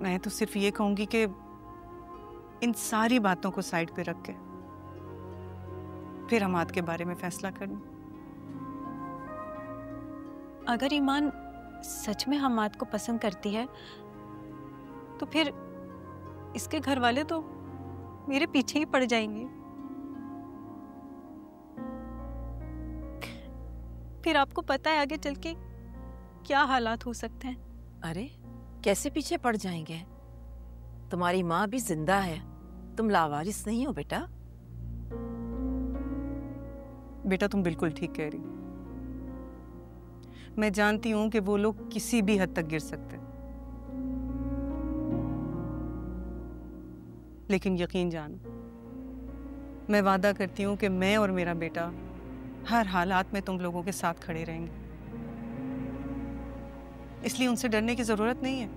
मैं तो सिर्फ ये कहूंगी कि इन सारी बातों को साइड पे रख के फिर हमाद के बारे में फैसला करना। अगर ईमान सच में हमाद को पसंद करती है तो फिर इसके घर वाले तो मेरे पीछे ही पड़ जाएंगे। फिर आपको पता है आगे चल के क्या हालात हो सकते हैं। अरे कैसे पीछे पड़ जाएंगे? तुम्हारी माँ भी जिंदा है, तुम लावारिस नहीं हो बेटा। बेटा तुम बिल्कुल ठीक कह रही। मैं जानती हूं कि वो लोग किसी भी हद तक गिर सकते हैं, लेकिन यकीन जानो, मैं वादा करती हूं कि मैं और मेरा बेटा हर हालात में तुम लोगों के साथ खड़े रहेंगे। इसलिए उनसे डरने की जरूरत नहीं है।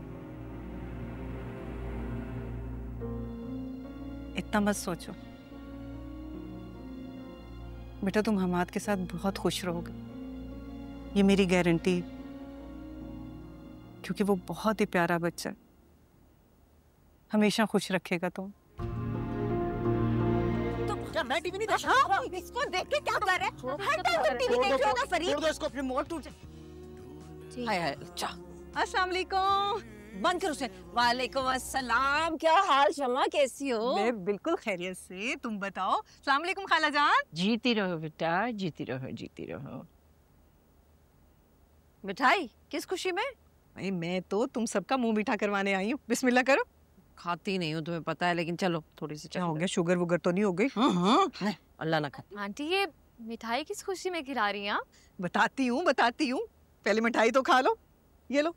इतना मत सोचो बेटा, तुम हमाद के साथ बहुत खुश रहोगे, ये मेरी गारंटी, क्योंकि वो बहुत ही प्यारा बच्चा है, हमेशा खुश रखेगा तुम। क्या मैं टीवी नहीं देख रहा? इसको देख के क्या कर रहे हैं? हर टाइम तुम टीवी देख रहे हो ना फरीद। छोड़ दो इसको, रिमोट टूट जी। हाय हाय अच्छा अस्सलाम वालेकुम। बंद करो उसे। वालेकुम अस्सलाम। क्या हाल शमा, कैसी हो? मैं बिल्कुल खैरियत से, तुम बताओ। अस्सलाम वालेकुम खाला जान। जीती रहो बेटा, जीती रहो, जीती रहो। मिठाई किस खुशी में? भाई मैं तो तुम सबका मुंह मीठा करवाने आई हूँ। बिस्मिल्लाह करो। खाती नहीं हूँ तुम्हें पता है, लेकिन चलो थोड़ी सी। क्या हो गया, शुगर वुगर तो नहीं हो गई? हाँ अल्लाह ना खाती। आंटी ये मिठाई किस खुशी में खिला रही हैं आप? बताती हूँ बताती हूँ, पहले मिठाई तो खा लो। ये लो,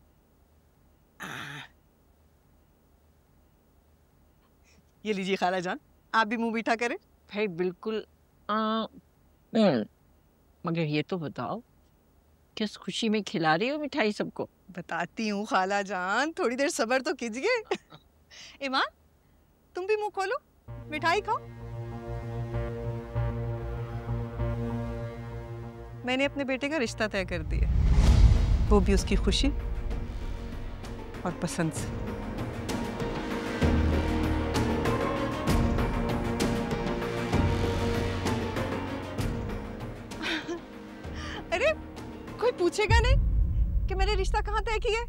ये लीजिए खाला जान, आप भी मुंह मीठा करें। भाई बिल्कुल। मगर ये तो बताओ किस खुशी में खिला रही हो मिठाई सबको? बताती हूँ खाला जान, थोड़ी देर सब्र तो कीजिए। ईमान तुम भी मुंह खोलो, मिठाई खाओ। मैंने अपने बेटे का रिश्ता तय कर दिया, वो भी उसकी खुशी और पसंद से। अरे कोई पूछेगा नहीं कि मैंने रिश्ता कहाँ तय किया?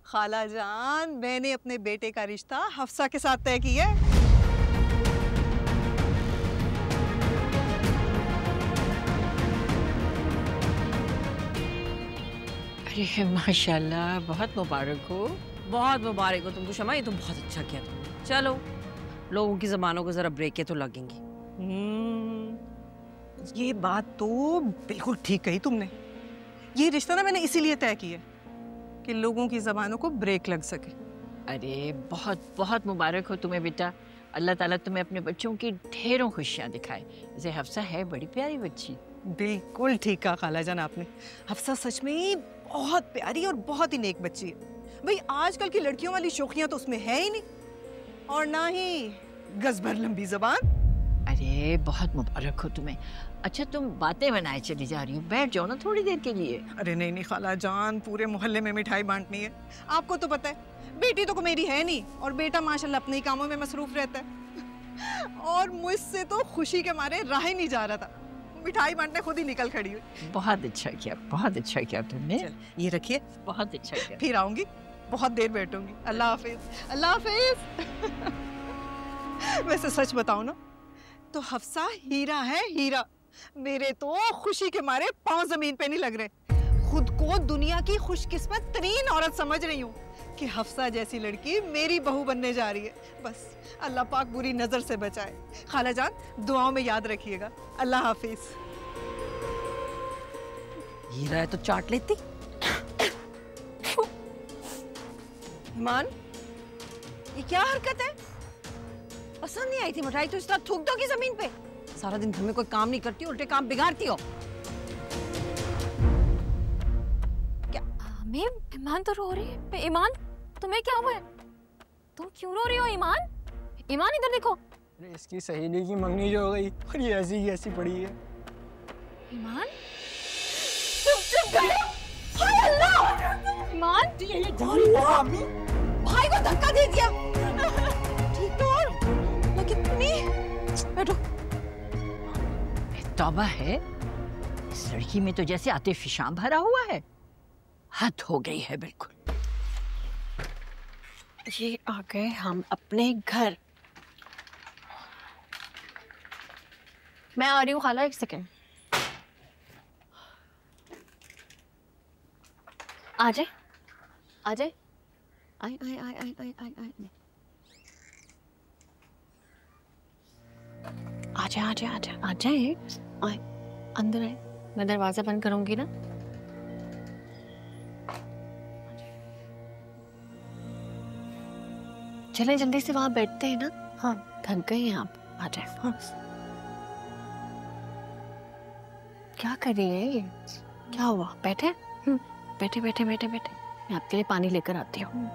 खाला जान, मैंने अपने बेटे का रिश्ता हफ्सा के साथ तय किया। अरे माशाल्लाह, बहुत मुबारक हो, बहुत मुबारक हो तुमको शमा, ये तो बहुत अच्छा किया तुमने। चलो लोगों की जबानों को जरा ब्रेकें तो लगेंगी। ये बात तो बिल्कुल ठीक कही तुमने। ये रिश्ता ना मैंने इसीलिए तय किया कि लोगों की जबानों को ब्रेक लग सके। अरे बहुत बहुत मुबारक हो तुम्हें बेटा, अल्लाह ताला तुम्हें अपने बच्चों की ढेरों खुशियाँ दिखाए। जैसे हफ्सा है बड़ी प्यारी बच्ची। बिल्कुल ठीक कहा खाला जान आपने, हफ्सा सच में बहुत प्यारी और बहुत ही नेक बच्ची है। भाई आजकल की लड़कियों वाली शौकियां तो उसमें है ही नहीं, और ना ही गज़ भर लंबी जबान। अरे बहुत मुबारक हो तुम्हें। अच्छा तुम बातें बनाए चली जा रही हो, बैठ जाओ ना थोड़ी देर के लिए। अरे नहीं नहीं खाला जान, पूरे मोहल्ले में मिठाई बांटनी है। आपको तो पता है बेटी तो मेरी है नहीं, और बेटा माशाल्लाह अपने ही कामों में मसरूफ रहता है। और मुझसे तो खुशी के मारे राह ही नहीं जा रहा था, मिठाई बांटने खुद ही निकल खड़ी हुई। बहुत अच्छा किया, बहुत अच्छा किया तुमने। ये रखिए, बहुत अच्छा किया। फिर आऊंगी, बहुत देर बैठूंगी। अल्लाह हाफिज। अल्लाह हाफिज। वैसे सच बताओ ना तो हफ्सा हीरा है, हीरा। मेरे तो खुशी के मारे पांव जमीन पे नहीं लग रहे। खुद को दुनिया की खुशकिस्मत तरीन औरत समझ रही हूँ कि हफ्सा जैसी लड़की मेरी बहू बनने जा रही है। बस अल्लाह पाक बुरी नजर से बचाए। खाला जान दुआओं में याद रखिएगा। अल्लाह हाफिज। हीरा है तो चाट लेती। ईमान, ये क्या हरकत है? पसंद नहीं आई थी मिठाई तो इस तरह थूक दोगी जमीन पे? सारा दिन घर में कोई काम नहीं करती, उल्टे काम बिगाड़ती हो। क्या मैम, ईमान तो रो रही है। ईमान तुम्हें क्या हुआ है? तुम क्यों रो रही हो ईमान? ईमान इधर देखो। अरे इसकी सहेली की मंगनी जो हो गई और ये ऐसी की ऐसी पड़ी है। ईमान तुम चुप करो। हाय अल्लाह, ईमान भाई को धक्का दे दिया। ठीक तो और लेकिन बैठो। तौबा है, इस लड़की में तो जैसे आतिफिशां भरा हुआ है। हद हो गई है बिल्कुल। ये आ गए हम अपने घर। मैं आ रही हूँ खाला, 1 सेकेंड। आ जाए आ जाए। आई आई आई आई आई आई आई आ जाए आ जाए आ जाए आ जाए। आए अंदर आए, मैं दरवाजा बंद करूंगी ना। चले जल्दी से वहां बैठते हैं ना। हाँ थक गए हैं आप, आ जाए। हाँ। क्या कर रही है ये? क्या हुआ? बैठे बैठे बैठे बैठे बैठे। मैं आपके लिए पानी लेकर आती हूँ।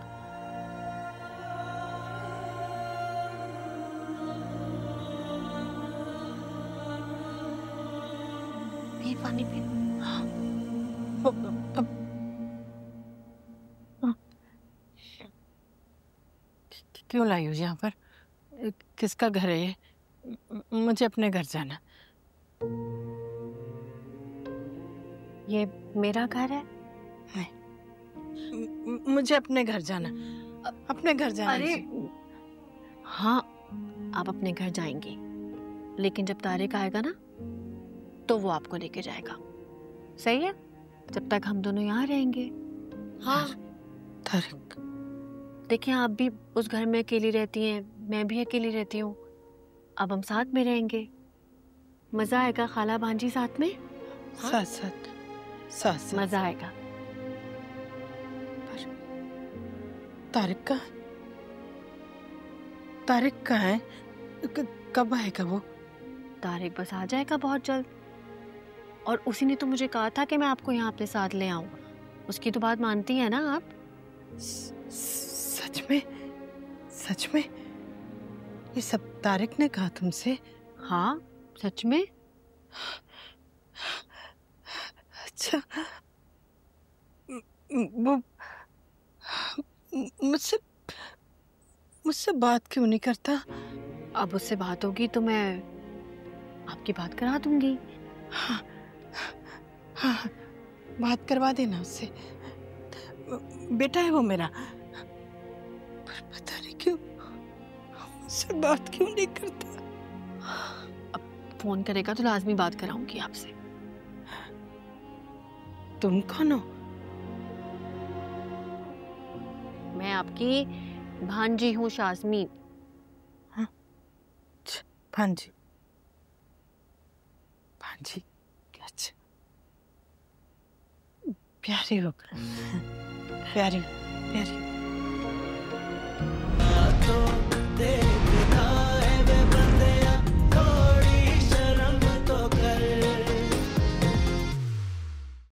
पी पानी पी। क्यों लाई हो यहाँ पर? किसका घर है ये? मुझे अपने घर जाना। ये मेरा घर है। मुझे अपने घर जाना, अपने घर जाना। अरे हाँ आप अपने घर जाएंगी, लेकिन जब तारिक आएगा ना तो वो आपको लेके जाएगा। सही है? जब तक हम दोनों यहाँ रहेंगे। हाँ तारिक, देखिए आप भी उस घर में अकेली रहती हैं, मैं भी अकेली रहती हूँ। अब हम साथ में रहेंगे, मजा आएगा खाला भांजी साथ में। हाँ? साथ साथ साथ साथ मजा आएगा। तारिक का, तारिक कहाँ है? कब आएगा वो? तारिक बस आ जाएगा बहुत जल्द। और उसी ने तो मुझे कहा था कि मैं आपको यहाँ अपने साथ ले आऊं। उसकी तो बात मानती है ना आप? सच में? सच में? ये सब तारिक ने कहा तुमसे? हाँ सच में। अच्छा, वो मुझसे मुझसे बात क्यों नहीं करता? अब उससे बात होगी तो मैं आपकी बात करा दूंगी। हाँ, हाँ, बात करवा देना उससे। बेटा है वो मेरा, पर पता नहीं क्यों मुझसे बात क्यों नहीं करता। अब फोन करेगा तो लाजमी बात कराऊंगी आपसे। तुम कौन हो? मैं आपकी भांजी हूँ शाज़मी। हाँ, भांजी, भांजी, अच्छा, प्यारी हो, प्यारी प्यारी।